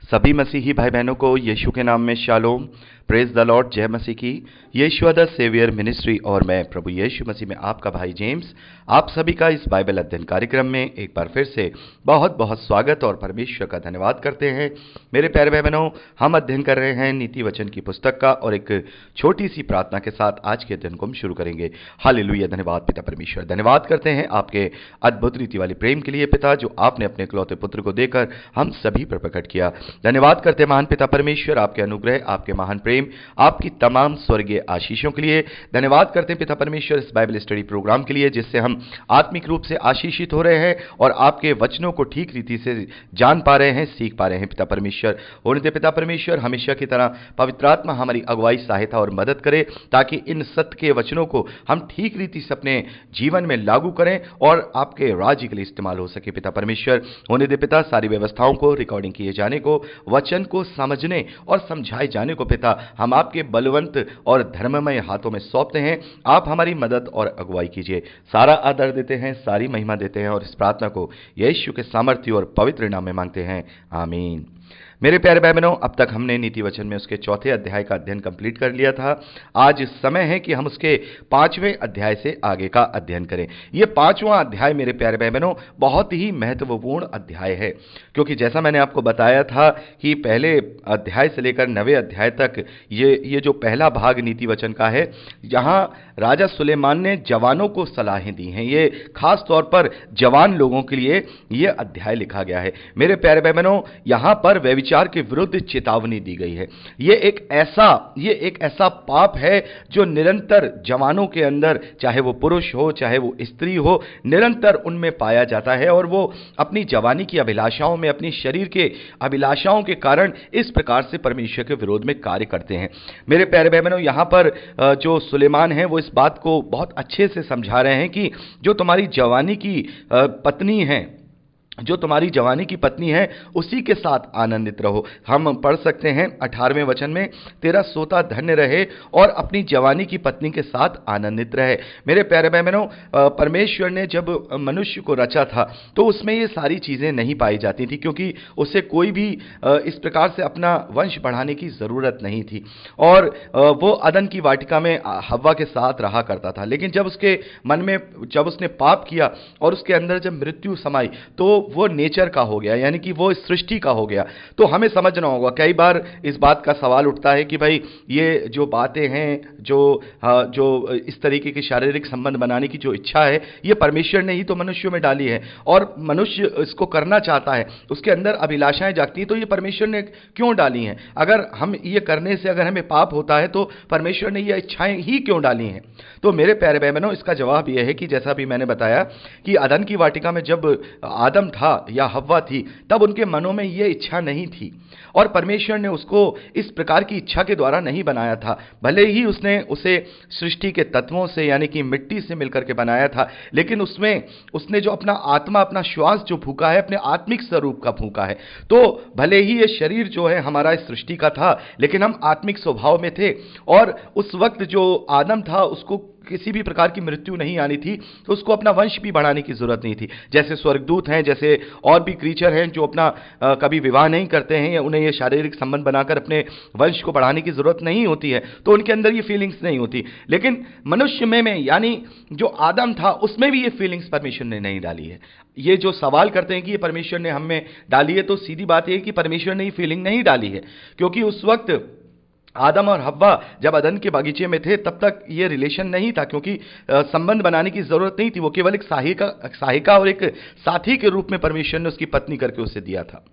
सभी मसीही भाई बहनों को यीशु के नाम में शालोम, प्रेज द लॉर्ड, जय मसीह की। यीशु द सेवियर मिनिस्ट्री और मैं प्रभु यीशु मसीह में आपका भाई जेम्स आप सभी का इस बाइबल अध्ययन कार्यक्रम में एक बार फिर से बहुत बहुत स्वागत और परमेश्वर का धन्यवाद करते हैं। मेरे प्यारे भाई बहनों, हम अध्ययन कर रहे हैं नीति वचन की पुस्तक का और एक छोटी सी प्रार्थना के साथ आज के अध्ययन को हम शुरू करेंगे। हालेलुया, धन्यवाद पिता परमेश्वर, धन्यवाद करते हैं आपके अद्भुत रीति वाली प्रेम के लिए पिता, जो आपने अपने इकलौते पुत्र को देकर हम सभी पर प्रकट किया। धन्यवाद करते हैं महान पिता परमेश्वर, आपके अनुग्रह, आपके महान प्रेम, आपकी तमाम स्वर्गीय आशीषों के लिए। धन्यवाद करते हैं पिता परमेश्वर इस बाइबल स्टडी प्रोग्राम के लिए, जिससे हम आत्मिक रूप से आशीषित हो रहे हैं और आपके वचनों को ठीक रीति से जान पा रहे हैं, सीख पा रहे हैं। पिता परमेश्वर, होने दे पिता परमेश्वर, हमेशा की तरह पवित्र आत्मा हमारी अगुवाई, सहायता और मदद करे, ताकि इन सत्य के वचनों को हम ठीक रीति से अपने जीवन में लागू करें और आपके राज्य के लिए इस्तेमाल हो सके। पिता परमेश्वर, होने दे पिता सारी व्यवस्थाओं को, रिकॉर्डिंग किए जाने को, वचन को समझने और समझाए जाने को पिता हम आपके बलवंत और धर्ममय हाथों में सौंपते हैं। आप हमारी मदद और अगुवाई कीजिए। सारा आदर देते हैं, सारी महिमा देते हैं और इस प्रार्थना को यीशु के सामर्थ्य और पवित्र नाम में मांगते हैं, आमीन। मेरे प्यारे भाई बहनों, अब तक हमने नीति वचन में उसके चौथे अध्याय का अध्ययन कंप्लीट कर लिया था। आज समय है कि हम उसके 5वें अध्याय से आगे का अध्ययन करें। यह 5वां अध्याय मेरे प्यारे भाई बहनों बहुत ही महत्वपूर्ण अध्याय है, क्योंकि जैसा मैंने आपको बताया था कि पहले अध्याय से लेकर 9वें अध्याय तक ये जो पहला भाग नीति वचन का है, जहां राजा सुलेमान ने जवानों को सलाहें दी हैं। ये खास तौर पर जवान लोगों के लिए यह अध्याय लिखा गया है। मेरे प्यारे भाई बहनों, यहां पर व्यभिचार के विरुद्ध चेतावनी दी गई है। ये एक ऐसा पाप है जो निरंतर जवानों के अंदर, चाहे वो पुरुष हो चाहे वो स्त्री हो, निरंतर उनमें पाया जाता है और वो अपनी जवानी की अभिलाषाओं में, अपनी शरीर के अभिलाषाओं के कारण इस प्रकार से परमेश्वर के विरोध में कार्य करते हैं। मेरे प्यारे भाई बहनों, यहां पर जो सुलेमान है वो इस बात को बहुत अच्छे से समझा रहे हैं कि जो तुम्हारी जवानी की पत्नी है, जो तुम्हारी जवानी की पत्नी है, उसी के साथ आनंदित रहो। हम पढ़ सकते हैं 18वें वचन में, तेरा सोता धन्य रहे और अपनी जवानी की पत्नी के साथ आनंदित रहे। मेरे प्यारे भाई बहनों, परमेश्वर ने जब मनुष्य को रचा था तो उसमें ये सारी चीज़ें नहीं पाई जाती थी, क्योंकि उसे कोई भी इस प्रकार से अपना वंश बढ़ाने की ज़रूरत नहीं थी और वो अदन की वाटिका में हव्वा के साथ रहा करता था। लेकिन जब उसके मन में, जब उसने पाप किया और उसके अंदर जब मृत्यु समाई, तो वो नेचर का हो गया, यानी कि वो सृष्टि का हो गया। तो हमें समझना होगा, कई बार इस बात का सवाल उठता है कि भाई ये जो बातें हैं, जो इस तरीके के शारीरिक संबंध बनाने की जो इच्छा है, ये परमेश्वर ने ही तो मनुष्य में डाली है और मनुष्य इसको करना चाहता है, उसके अंदर अभिलाषाएं जागती हैं, तो ये परमेश्वर ने क्यों डाली हैं? अगर हम ये करने से अगर हमें पाप होता है तो परमेश्वर ने ये इच्छाएं ही क्यों डाली हैं? तो मेरे प्यारे भाई बहनों, इसका जवाब यह है कि जैसा भी मैंने बताया कि अदन की वाटिका में जब आदम था या हव्वा थी, तब उनके मनों में यह इच्छा नहीं थी और परमेश्वर ने उसको इस प्रकार की इच्छा के द्वारा नहीं बनाया था। भले ही उसने उसे सृष्टि के तत्वों से, यानी कि मिट्टी से मिलकर के बनाया था, लेकिन उसने जो अपना आत्मा, अपना श्वास जो फूंका है, अपने आत्मिक स्वरूप का फूंका है। तो भले ही ये शरीर जो है हमारा इस सृष्टि का था, लेकिन हम आत्मिक स्वभाव में थे और उस वक्त जो आदम था उसको किसी भी प्रकार की मृत्यु नहीं आनी थी, तो उसको अपना वंश भी बढ़ाने की जरूरत नहीं थी। जैसे स्वर्गदूत हैं, जैसे और भी क्रीचर हैं जो अपना कभी विवाह नहीं करते हैं, या उन्हें ये शारीरिक संबंध बनाकर अपने वंश को बढ़ाने की जरूरत नहीं होती है, तो उनके अंदर ये फीलिंग्स नहीं होती। लेकिन मनुष्य में यानी जो आदम था, उसमें भी ये फीलिंग्स परमेश्वर ने नहीं डाली है। ये जो सवाल करते हैं कि ये परमेश्वर ने हम में डाली है, तो सीधी बात यह है कि परमेश्वर ने ये फीलिंग नहीं डाली है, क्योंकि उस वक्त आदम और हव्वा जब अदन के बागीचे में थे तब तक ये रिलेशन नहीं था, क्योंकि संबंध बनाने की जरूरत नहीं थी। वो केवल एक सहायिका और एक साथी के रूप में परमेश्वर ने उसकी पत्नी करके उसे दिया था।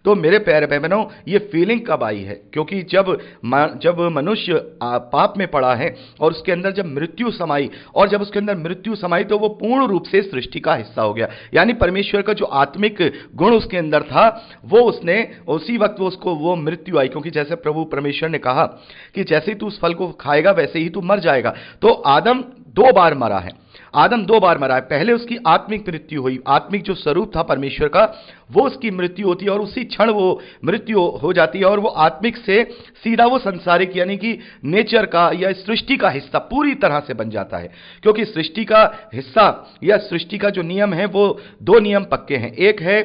तो मेरे प्यारे भाई बहनों, ये फीलिंग कब आई है? क्योंकि जब मनुष्य पाप में पड़ा है और उसके अंदर जब मृत्यु समाई, और जब उसके अंदर मृत्यु समाई तो वो पूर्ण रूप से सृष्टि का हिस्सा हो गया। यानी परमेश्वर का जो आत्मिक गुण उसके अंदर था, वो उसने उसी वक्त उसको वो मृत्यु आई, क्योंकि जैसे प्रभु परमेश्वर ने कहा कि जैसे ही तू उस फल को खाएगा वैसे ही तू मर जाएगा। तो आदम 2 बार मरा है। आदम 2 बार मरा है। पहले उसकी आत्मिक मृत्यु हुई, आत्मिक जो स्वरूप था परमेश्वर का वो उसकी मृत्यु होती है और उसी क्षण वो मृत्यु हो जाती है और वो आत्मिक से सीधा वो संसारिक यानी कि नेचर का या सृष्टि का हिस्सा पूरी तरह से बन जाता है। क्योंकि सृष्टि का हिस्सा या सृष्टि का जो नियम है वो 2 नियम पक्के हैं, एक है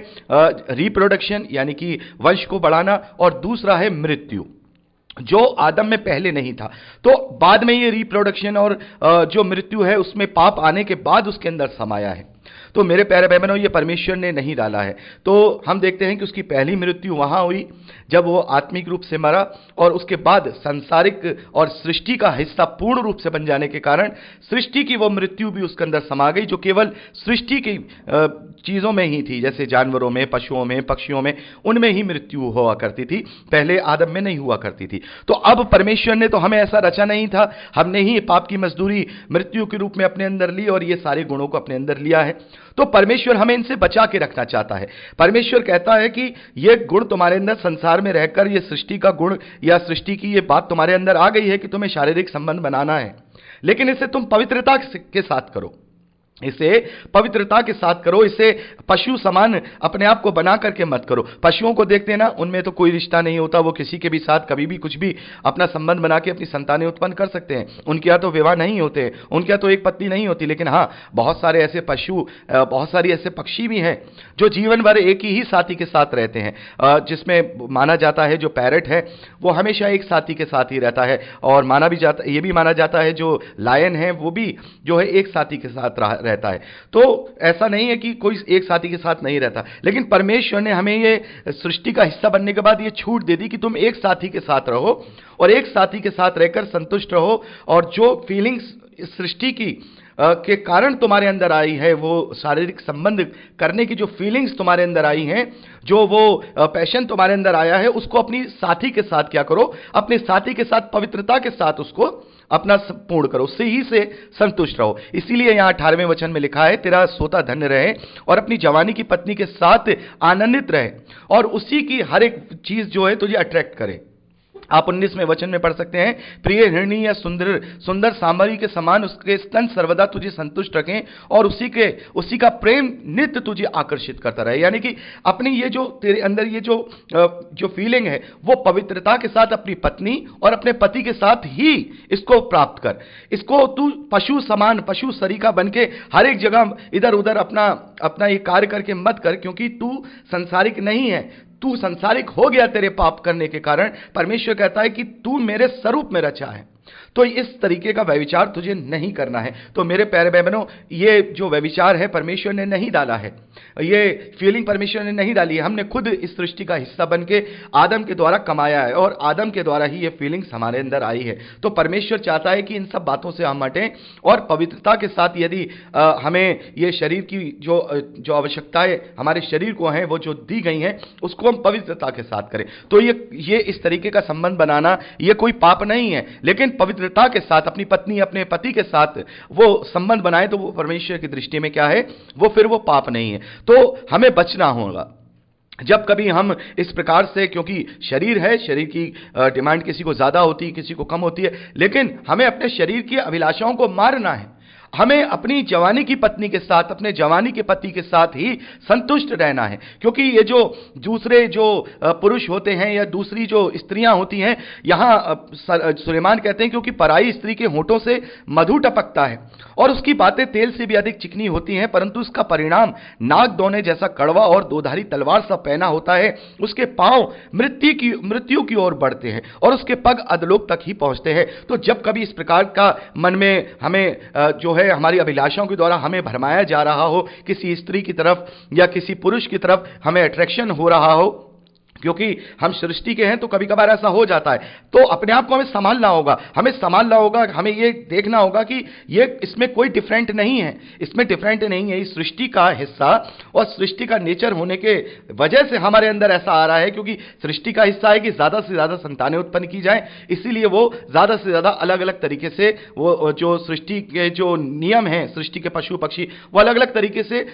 रिप्रोडक्शन यानी कि वंश को बढ़ाना और दूसरा है मृत्यु, जो आदम में पहले नहीं था। तो बाद में ये रिप्रोडक्शन और जो मृत्यु है उसमें पाप आने के बाद उसके अंदर समाया है। तो मेरे प्यारे भाई बहनों, ये परमेश्वर ने नहीं डाला है। तो हम देखते हैं कि उसकी पहली मृत्यु वहां हुई जब वो आत्मिक रूप से मरा और उसके बाद सांसारिक और सृष्टि का हिस्सा पूर्ण रूप से बन जाने के कारण सृष्टि की वो मृत्यु भी उसके अंदर समा गई, जो केवल सृष्टि की चीजों में ही थी, जैसे जानवरों में, पशुओं में, पक्षियों में, उनमें ही मृत्यु हुआ करती थी, पहले आदम में नहीं हुआ करती थी। तो अब परमेश्वर ने तो हमें ऐसा रचा नहीं था, हमने ही पाप की मजदूरी मृत्यु के रूप में अपने अंदर ली और ये सारे गुणों को अपने अंदर लिया है। तो परमेश्वर हमें इनसे बचा के रखना चाहता है। परमेश्वर कहता है कि ये गुण तुम्हारे अंदर संसार में रहकर, ये सृष्टि का गुण या सृष्टि की ये बात तुम्हारे अंदर आ गई है कि तुम्हें शारीरिक संबंध बनाना है, लेकिन इसे तुम पवित्रता के साथ करो, इसे पवित्रता के साथ करो, इसे पशु समान अपने आप को बना करके मत करो। पशुओं को देखते हैं ना, उनमें तो कोई रिश्ता नहीं होता, वो किसी के भी साथ कभी भी कुछ भी अपना संबंध बना के अपनी संतानें उत्पन्न कर सकते हैं। उनके यहाँ तो विवाह नहीं होते, उनके यहाँ तो एक पत्नी नहीं होती। लेकिन हाँ, बहुत सारे ऐसे पशु, बहुत सारी ऐसे पक्षी भी हैं जो जीवन भर एक ही साथी के साथ रहते हैं, जिसमें माना जाता है जो पैरट है वो हमेशा एक साथी के साथ ही रहता है, और माना भी जाता, ये भी माना जाता है जो लायन है वो भी जो है एक साथी के साथ रहता है। तो ऐसा नहीं है कि कोई एक साथी के साथ नहीं रहता, लेकिन परमेश्वर ने हमें ये सृष्टि का हिस्सा बनने के बाद ये छूट दे दी कि तुम एक साथी के साथ रहो और एक साथी के साथ रहकर संतुष्ट रहो, और जो फीलिंग्स सृष्टि की के कारण तुम्हारे अंदर आई है, वो शारीरिक संबंध करने की जो फीलिंग्स तुम्हारे अंदर आई हैं, जो वो पैशन तुम्हारे अंदर आया है, उसको अपनी साथी के साथ क्या करो, अपने साथी के साथ पवित्रता के साथ उसको अपना पूर्ण करो, उससे ही से संतुष्ट रहो। इसीलिए यहां 18वें वचन में लिखा है, तेरा सोता धन्य रहे और अपनी जवानी की पत्नी के साथ आनंदित रहे और उसी की हर एक चीज जो है तुझे अट्रैक्ट करे। आप 19वें वचन में पढ़ सकते हैं, प्रिय हिरणी या सुंदर सामरी के समान उसके स्तन सर्वदा तुझे संतुष्ट रखें और उसी का प्रेम नित्य तुझे आकर्षित करता रहे। यानी कि अपनी ये जो तेरे अंदर ये जो फीलिंग है वो पवित्रता के साथ अपनी पत्नी और अपने पति के साथ ही इसको प्राप्त कर। इसको तू पशु समान, पशु सरीखा बन के हर एक जगह इधर उधर अपना ये कार्य करके मत कर, क्योंकि तू संसारिक नहीं है, तू संसारिक हो गया तेरे पाप करने के कारण। परमेश्वर कहता है कि तू मेरे स्वरूप में रचा है, तो इस तरीके का व्यभिचार तुझे नहीं करना है। तो मेरे प्यारे भाई बहनों, ये जो व्यभिचार है परमेश्वर ने नहीं डाला है, ये फीलिंग परमेश्वर ने नहीं डाली है, हमने खुद इस सृष्टि का हिस्सा बन के आदम के द्वारा कमाया है और आदम के द्वारा ही ये फीलिंग्स हमारे अंदर आई है। तो परमेश्वर चाहता है कि इन सब बातों से हम हटें और पवित्रता के साथ यदि हमें ये शरीर की जो आवश्यकताएं हमारे शरीर को हैं वो जो दी गई हैं उसको हम पवित्रता के साथ करें। तो ये इस तरीके का संबंध बनाना ये कोई पाप नहीं है, लेकिन पवित्रता के साथ अपनी पत्नी अपने पति के साथ वो संबंध बनाए तो वो परमेश्वर की दृष्टि में क्या है, वो फिर वो पाप नहीं है। तो हमें बचना होगा जब कभी हम इस प्रकार से, क्योंकि शरीर है, शरीर की डिमांड किसी को ज्यादा होती है किसी को कम होती है, लेकिन हमें अपने शरीर की अभिलाषाओं को मारना है। हमें अपनी जवानी की पत्नी के साथ, अपने जवानी के पति के साथ ही संतुष्ट रहना है, क्योंकि ये जो दूसरे जो पुरुष होते हैं या दूसरी जो स्त्रियां होती हैं, यहाँ सुलेमान कहते हैं क्योंकि पराई स्त्री के होठों से मधु टपकता है और उसकी बातें तेल से भी अधिक चिकनी होती हैं, परंतु उसका परिणाम नाग दौने जैसा कड़वा और दोधारी तलवार सा पहना होता है। उसके पांव मृत्यु की ओर बढ़ते हैं और उसके पग अधोलोक तक ही पहुंचते हैं। तो जब कभी इस प्रकार का मन में हमें जो है हमारी अभिलाषाओं के द्वारा हमें भरमाया जा रहा हो, किसी स्त्री की तरफ या किसी पुरुष की तरफ हमें अट्रैक्शन हो रहा हो, क्योंकि हम सृष्टि के हैं तो कभी कभार ऐसा हो जाता है, तो अपने आप को हमें संभालना होगा, हमें ये देखना होगा कि ये इसमें कोई डिफरेंट नहीं है, इसमें डिफरेंट नहीं है, इस सृष्टि का हिस्सा और सृष्टि का नेचर होने के वजह से हमारे अंदर ऐसा आ रहा है, क्योंकि सृष्टि का हिस्सा है कि ज्यादा से ज्यादा संतानें उत्पन्न की जाए, इसीलिए वो ज्यादा से ज्यादा अलग अलग तरीके से वो जो सृष्टि के जो नियम हैं, सृष्टि के पशु पक्षी वो अलग अलग तरीके से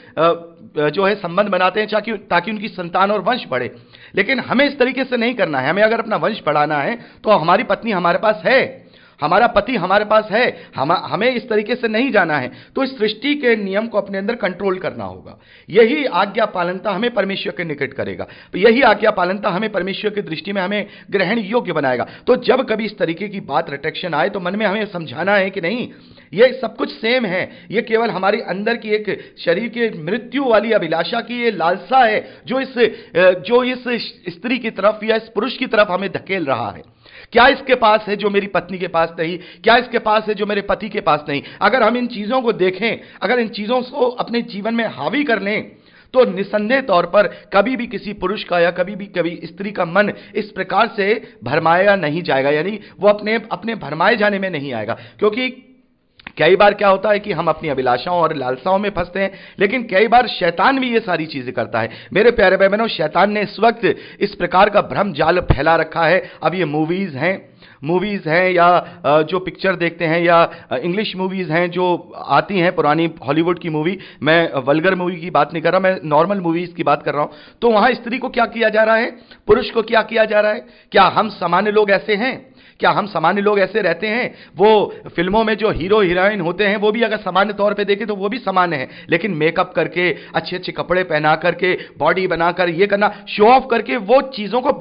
जो है संबंध बनाते हैं ताकि उनकी संतान और वंश बढ़े। लेकिन हमें इस तरीके से नहीं करना है। हमें अगर अपना वंश बढ़ाना है तो हमारी पत्नी हमारे पास है, हमारा पति हमारे पास है, हमें इस तरीके से नहीं जाना है। तो इस सृष्टि के नियम को अपने अंदर कंट्रोल करना होगा। यही आज्ञा पालनता हमें परमेश्वर के निकट करेगा, यही आज्ञा पालनता हमें परमेश्वर की दृष्टि में हमें ग्रहण योग्य बनाएगा। तो जब कभी इस तरीके की बात रिटेक्शन आए तो मन में हमें समझाना है कि नहीं, ये सब कुछ सेम है, ये केवल हमारे अंदर की एक शरीर के मृत्यु वाली अभिलाषा की ये लालसा है जो इस स्त्री की तरफ या इस पुरुष की तरफ हमें धकेल रहा है। क्या इसके पास है जो मेरी पत्नी के पास नहीं? क्या इसके पास है जो मेरे पति के पास नहीं? अगर हम इन चीजों को देखें, अगर इन चीजों को अपने जीवन में हावी कर लें, तो निसंदेह तौर पर कभी भी किसी पुरुष का या कभी स्त्री का मन इस प्रकार से भरमाया नहीं जाएगा, यानी वो अपने भरमाए जाने में नहीं आएगा। क्योंकि कई बार क्या होता है कि हम अपनी अभिलाषाओं और लालसाओं में फंसते हैं, लेकिन कई बार शैतान भी ये सारी चीजें करता है। मेरे प्यारे भाई बहनों, शैतान ने इस वक्त इस प्रकार का भ्रम जाल फैला रखा है। अब ये मूवीज हैं या जो पिक्चर देखते हैं या इंग्लिश मूवीज हैं जो आती हैं, पुरानी हॉलीवुड की मूवी, मैं वल्गर मूवी की बात नहीं कर रहा, मैं नॉर्मल मूवीज की बात कर रहा हूं। तो वहां स्त्री को क्या किया जा रहा है, पुरुष को क्या किया जा रहा है? क्या हम सामान्य लोग ऐसे हैं? क्या हम सामान्य लोग ऐसे रहते हैं? वो फिल्मों में जो हीरो हीरोइन होते हैं वो भी अगर सामान्य तौर पे देखें तो वो भी सामान्य है, लेकिन मेकअप करके, अच्छे अच्छे कपड़े पहना करके, बॉडी बनाकर, ये करना, शो ऑफ करके वो चीजों को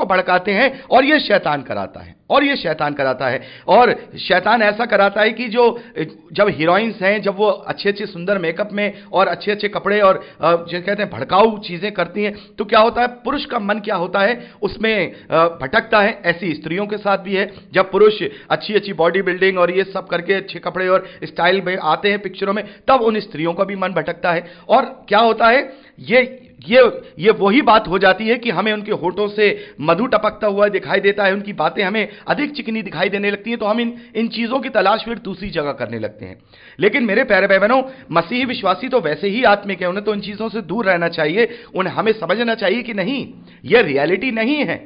भड़काते हैं और ये शैतान कराता है। और शैतान ऐसा कराता है कि जब हीरोइंस हैं, जब वो अच्छे अच्छे सुंदर मेकअप में और अच्छे अच्छे कपड़े और जो कहते हैं भड़काऊ चीजें करती हैं, तो क्या होता है, पुरुष का मन क्या होता है, उसमें भटकता है। ऐसी स्त्रियों के साथ भी है, जब पुरुष अच्छी अच्छी बॉडी बिल्डिंग और ये सब करके अच्छे कपड़े और स्टाइल में आते हैं पिक्चरों में, तब उन स्त्रियों का भी मन भटकता है। और क्या होता है, ये वही बात हो जाती है कि हमें उनके होठों से मधु टपकता हुआ दिखाई देता है, उनकी बातें हमें अधिक चिकनी दिखाई देने लगती हैं, तो हम इन चीजों की तलाश फिर दूसरी जगह करने लगते हैं। लेकिन मेरे प्यारे भाई बहनों, मसीही विश्वासी तो वैसे ही आत्मिक है, उन्हें तो इन चीजों से दूर रहना चाहिए। हमें समझना चाहिए कि नहीं, यह रियलिटी नहीं है,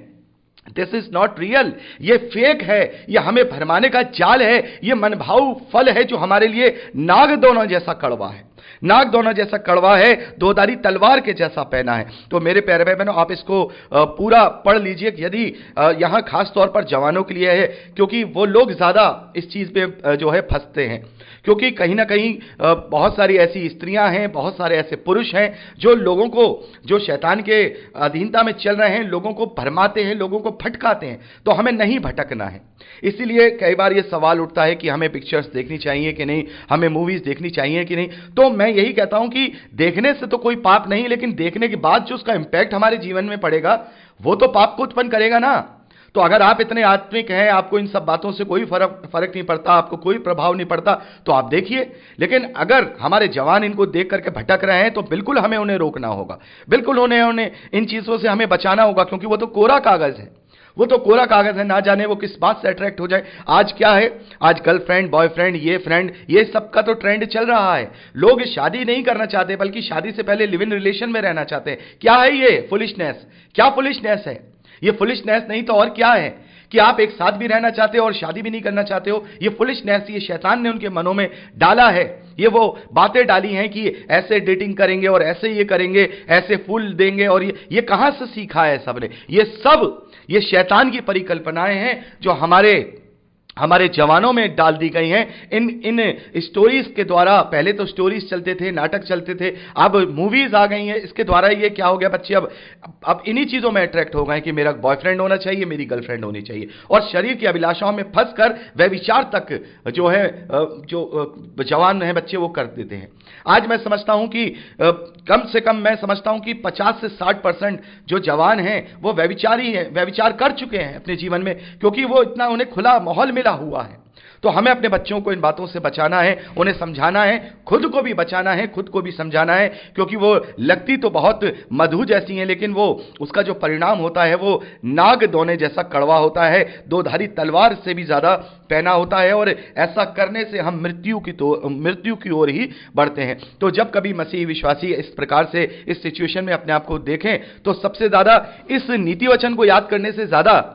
दिस इज नॉट रियल, ये फेक है, ये हमें भरमाने का जाल है, ये मनभाऊ फल है जो हमारे लिए नाग दोनों जैसा कड़वा है, दोधारी तलवार के जैसा पहना है। तो मेरे प्यारे भाई बहनों, आप इसको पूरा पढ़ लीजिए। यदि यहां खास तौर पर जवानों के लिए है, क्योंकि वो लोग ज्यादा इस चीज पे जो है फंसते हैं, क्योंकि कहीं ना कहीं बहुत सारी ऐसी स्त्रियां हैं, बहुत सारे ऐसे पुरुष हैं जो लोगों को, जो शैतान के अधीनता में चल रहे हैं, लोगों को भरमाते हैं, लोगों को भटकाते हैं। तो हमें नहीं भटकना है। इसीलिए कई बार ये सवाल उठता है कि हमें पिक्चर्स देखनी चाहिए कि नहीं, हमें मूवीज देखनी चाहिए कि नहीं। तो मैं यही कहता हूं कि देखने से तो कोई पाप नहीं, लेकिन देखने के बाद जो उसका इंपैक्ट हमारे जीवन में पड़ेगा वो तो पाप को उत्पन्न करेगा ना। तो अगर आप इतने आत्मिक हैं, आपको इन सब बातों से कोई फर्क नहीं पड़ता, आपको कोई प्रभाव नहीं पड़ता, तो आप देखिए। लेकिन अगर हमारे जवान इनको देख करके भटक रहे हैं, तो बिल्कुल हमें उन्हें रोकना होगा, बिल्कुल उन्हें इन चीजों से हमें बचाना होगा, क्योंकि वो तो कोरा कागज है, ना जाने वो किस बात से अट्रैक्ट हो जाए। आज क्या है, आज गर्लफ्रेंड, बॉयफ्रेंड, ये सब का तो ट्रेंड चल रहा है। लोग शादी नहीं करना चाहते, बल्कि शादी से पहले लिव इन रिलेशन में रहना चाहते हैं। क्या है ये फुलिशनेस? क्या फुलिशनेस है ये? फुलिशनेस नहीं तो और क्या है कि आप एक साथ भी रहना चाहते हो और शादी भी नहीं करना चाहते हो। ये फुलिशनेस, ये शैतान ने उनके मनों में डाला है। ये वो बातें डाली हैं कि ऐसे डेटिंग करेंगे और ऐसे ये करेंगे, ऐसे फूल देंगे, और ये कहां से सीखा है सबने? ये शैतान की परिकल्पनाएं हैं जो हमारे जवानों में डाल दी गई हैं इन स्टोरीज के द्वारा। पहले तो स्टोरीज चलते थे, नाटक चलते थे, अब मूवीज आ गई हैं। इसके द्वारा ये क्या हो गया, बच्चे अब इन्हीं चीजों में अट्रैक्ट हो गए कि मेरा बॉयफ्रेंड होना चाहिए, मेरी गर्लफ्रेंड होनी चाहिए, और शरीर की अभिलाषाओं में फंसकर व्यभिचार तक जो है जो जवान है बच्चे वो कर देते हैं। आज मैं समझता हूं कि कम से कम मैं समझता हूं कि 50 से 60% जो जवान हैं वो व्यभिचार कर चुके हैं अपने जीवन में, क्योंकि वो इतना उन्हें खुला माहौल मिला हुआ है। तो हमें अपने बच्चों को इन बातों से बचाना है, उन्हें समझाना है, खुद को भी बचाना है, खुद को भी समझाना है, क्योंकि वो लगती तो बहुत मधु जैसी हैं, लेकिन वो उसका जो परिणाम होता है वो नाग दोने जैसा कड़वा होता है, दोधारी तलवार से भी ज्यादा पैना होता है, और ऐसा करने से हम मृत्यु की ओर ही बढ़ते हैं। तो जब कभी मसीही विश्वासी इस प्रकार से इस सिचुएशन में अपने आप को देखें, तो सबसे ज्यादा इस नीति वचन को याद करने से ज्यादा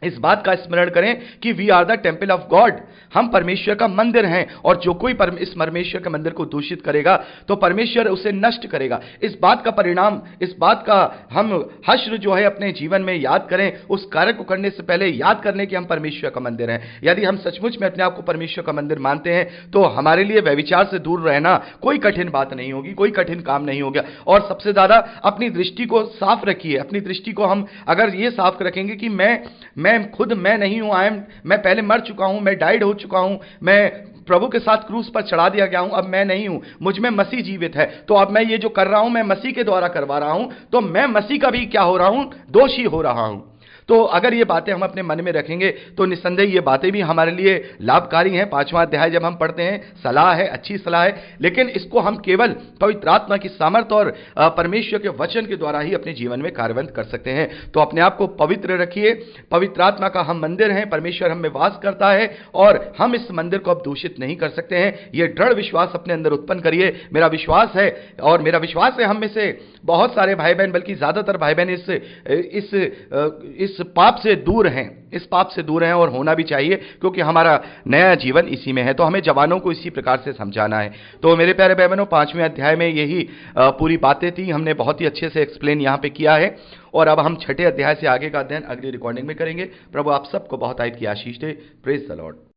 इस बात का स्मरण करें कि we are the temple of God, हम परमेश्वर का मंदिर हैं, और जो कोई इस परमेश्वर के मंदिर को दूषित करेगा तो परमेश्वर उसे नष्ट करेगा। इस बात का परिणाम, इस बात का हम हश्र जो है अपने जीवन में याद करें, उस कार्य को करने से पहले याद करने कि हम परमेश्वर का मंदिर हैं। यदि हम सचमुच में अपने आप को परमेश्वर का मंदिर मानते हैं तो हमारे लिए व्यभिचार से दूर रहना कोई कठिन बात नहीं होगी, कोई कठिन काम नहीं होगा। और सबसे ज्यादा अपनी दृष्टि को साफ रखिए। अपनी दृष्टि को हम अगर ये साफ रखेंगे कि मैं खुद मैं नहीं हूं, मैं पहले मर चुका हूं, मैं डाइड हो चुका हूं, मैं प्रभु के साथ क्रूस पर चढ़ा दिया गया हूं, अब मैं नहीं हूं, मुझ में मसीह जीवित है, तो अब मैं ये जो कर रहा हूं मैं मसीह के द्वारा करवा रहा हूं, तो मैं मसीह का भी क्या हो रहा हूं, दोषी हो रहा हूं। तो अगर ये बातें हम अपने मन में रखेंगे तो निस्संदेह ये बातें भी हमारे लिए लाभकारी हैं। 5वां अध्याय जब हम पढ़ते हैं, सलाह है, अच्छी सलाह है, लेकिन इसको हम केवल पवित्र आत्मा की सामर्थ और परमेश्वर के वचन के द्वारा ही अपने जीवन में कार्यान्वित कर सकते हैं। तो अपने आप को पवित्र रखिए। पवित्र आत्मा का हम मंदिर हैं, परमेश्वर हम में वास करता है और हम इस मंदिर को अब दूषित नहीं कर सकते हैं। यह दृढ़ विश्वास अपने अंदर उत्पन्न करिए। मेरा विश्वास है, और मेरा विश्वास है हम में से बहुत सारे भाई बहन, बल्कि ज्यादातर भाई बहन इस पाप से दूर हैं, इस पाप से दूर हैं, और होना भी चाहिए, क्योंकि हमारा नया जीवन इसी में है। तो हमें जवानों को इसी प्रकार से समझाना है। तो मेरे प्यारे भाई बहनों, 5वें अध्याय में यही पूरी बातें थी, हमने बहुत ही अच्छे से एक्सप्लेन यहाँ पे किया है। और अब हम 6ठे अध्याय से आगे का अध्ययन अगली रिकॉर्डिंग में करेंगे। प्रभु आप सबको बहुत आयत की आशीष दे। Praise the Lord.